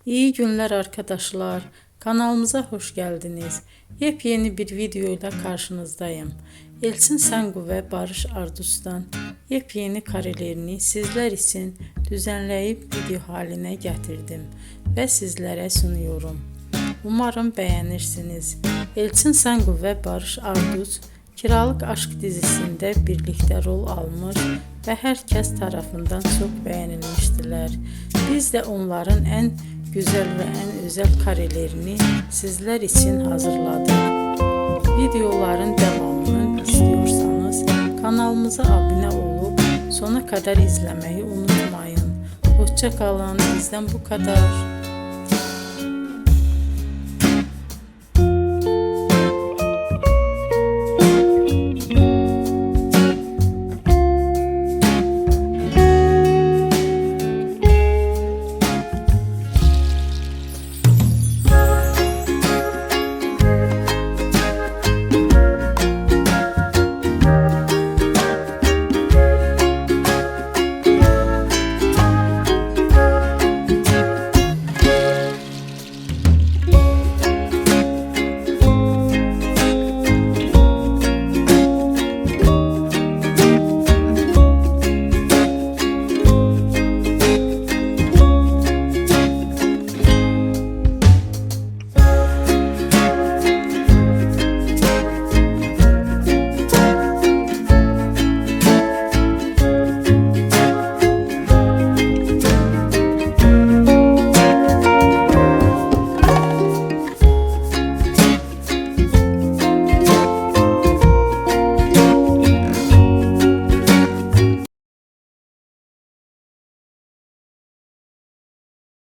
İyi günler arkadaşlar. Kanalımıza hoş geldiniz. Yepyeni bir video ile karşınızdayım. Elçin Sangu ve Barış Ardus'tan yepyeni karelerini sizler için düzenleyip video haline getirdim ve sizlere sunuyorum. Umarım beğenirsiniz. Elçin Sangu ve Barış Ardus Kiralık Aşk dizisinde birlikte rol almış ve herkes tarafından çok beğenilmiştiler. Biz de onların en güzel ve en özel karelerini sizler için hazırladık. Videoların devamını istiyorsanız kanalımıza abone olup sona kadar izlemeyi unutmayın. Hoşça kalın. Bizden bu kadar.